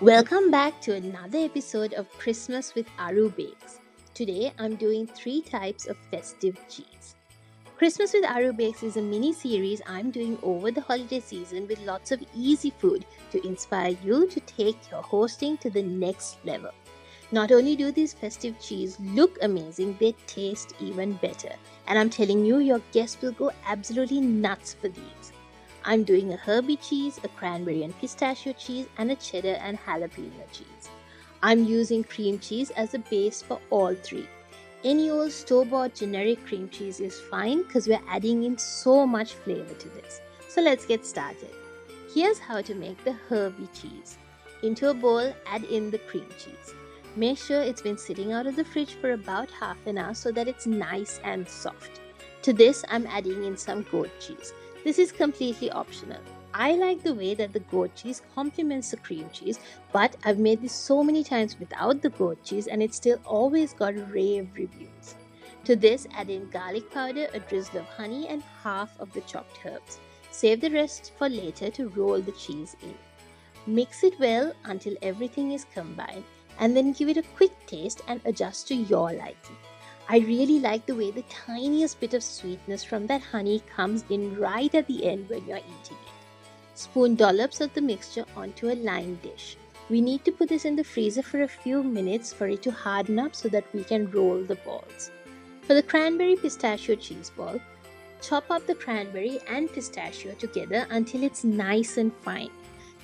Welcome back to another episode of Christmas with Arubakes. Today I'm doing 3 types of festive cheese. Christmas with Arubakes is a mini series I'm doing over the holiday season with lots of easy food to inspire you to take your hosting to the next level. Not only do these festive cheese look amazing, they taste even better. And I'm telling you, your guests will go absolutely nuts for these. I'm doing a Herby cheese, a cranberry and pistachio cheese, and a cheddar and jalapeno cheese. I'm using cream cheese as a base for all 3. Any old store-bought generic cream cheese is fine because we're adding in so much flavor to this. So let's get started. Here's how to make the Herby cheese. Into a bowl, add in the cream cheese. Make sure it's been sitting out of the fridge for about half an hour so that it's nice and soft. To this, I'm adding in some goat cheese. This is completely optional. I like the way that the goat cheese complements the cream cheese, but I've made this so many times without the goat cheese and it's still always got rave reviews. To this, add in garlic powder, a drizzle of honey, and half of the chopped herbs. Save the rest for later to roll the cheese in. Mix it well until everything is combined and then give it a quick taste and adjust to your liking. I really like the way the tiniest bit of sweetness from that honey comes in right at the end when you're eating it. Spoon dollops of the mixture onto a lined dish. We need to put this in the freezer for a few minutes for it to harden up so that we can roll the balls. For the cranberry pistachio cheese ball, chop up the cranberry and pistachio together until it's nice and fine.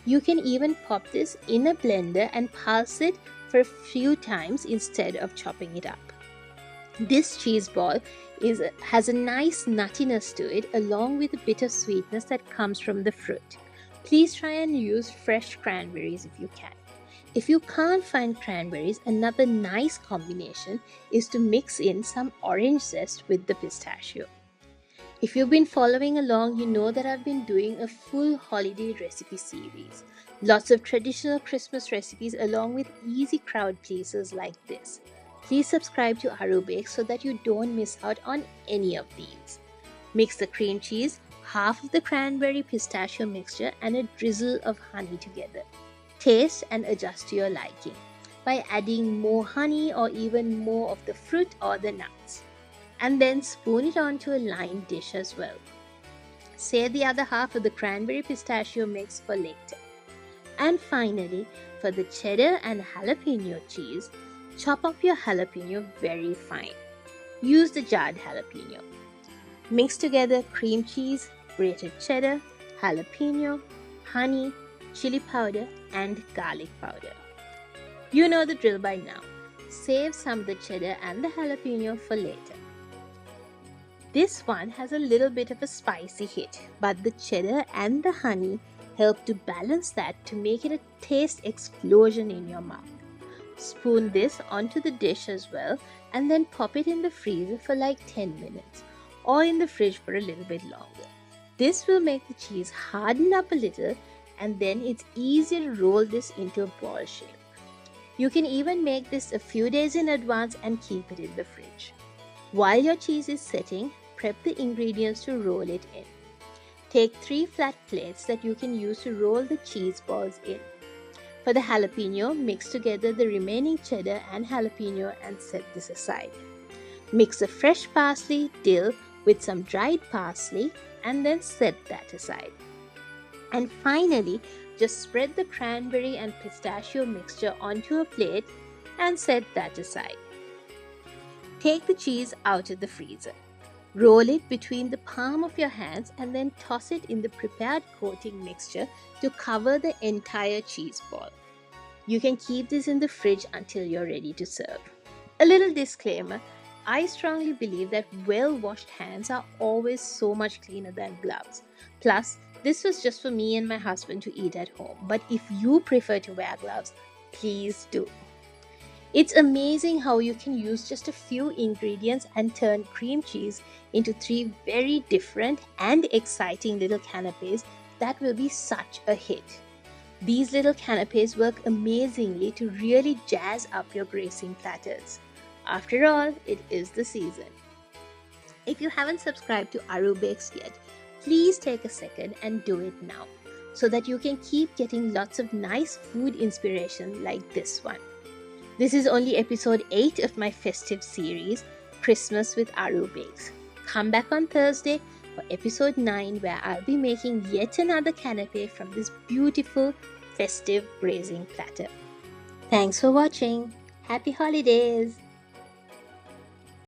You can even pop this in a blender and pulse it for a few times instead of chopping it up. This cheese ball has a nice nuttiness to it along with a bit of sweetness that comes from the fruit. Please try and use fresh cranberries if you can. If you can't find cranberries, another nice combination is to mix in some orange zest with the pistachio. If you've been following along, you know that I've been doing a full holiday recipe series. Lots of traditional Christmas recipes along with easy crowd pleasers like this. Please subscribe to Arubakes so that you don't miss out on any of these. Mix the cream cheese, half of the cranberry pistachio mixture, and a drizzle of honey together. Taste and adjust to your liking by adding more honey or even more of the fruit or the nuts. And then spoon it onto a lined dish as well. Save the other half of the cranberry pistachio mix for later. And finally, for the cheddar and jalapeno cheese, chop up your jalapeno very fine. Use the jarred jalapeno. Mix together cream cheese, grated cheddar, jalapeno, honey, chili powder, and garlic powder. You know the drill by now. Save some of the cheddar and the jalapeno for later. This one has a little bit of a spicy hit, but the cheddar and the honey help to balance that to make it a taste explosion in your mouth. Spoon this onto the dish as well and then pop it in the freezer for like 10 minutes or in the fridge for a little bit longer. This will make the cheese harden up a little and then it's easier to roll this into a ball shape. You can even make this a few days in advance and keep it in the fridge. While your cheese is setting, prep the ingredients to roll it in. Take 3 flat plates that you can use to roll the cheese balls in. For the jalapeno, mix together the remaining cheddar and jalapeno and set this aside. Mix the fresh parsley, dill with some dried parsley and then set that aside. And finally, just spread the cranberry and pistachio mixture onto a plate and set that aside. Take the cheese out of the freezer. Roll it between the palm of your hands and then toss it in the prepared coating mixture to cover the entire cheese ball. You can keep this in the fridge until you're ready to serve. A little disclaimer, I strongly believe that well-washed hands are always so much cleaner than gloves. Plus, this was just for me and my husband to eat at home, but if you prefer to wear gloves, please do. It's amazing how you can use just a few ingredients and turn cream cheese into 3 very different and exciting little canapés that will be such a hit. These little canapés work amazingly to really jazz up your grazing platters. After all, it is the season. If you haven't subscribed to Arubakes yet, please take a second and do it now. so that you can keep getting lots of nice food inspiration like this one. This is only episode 8 of my festive series, Christmas with Arubakes. Come back on Thursday for episode 9, where I'll be making yet another canapé from this beautiful festive grazing platter. Thanks for watching. Happy holidays!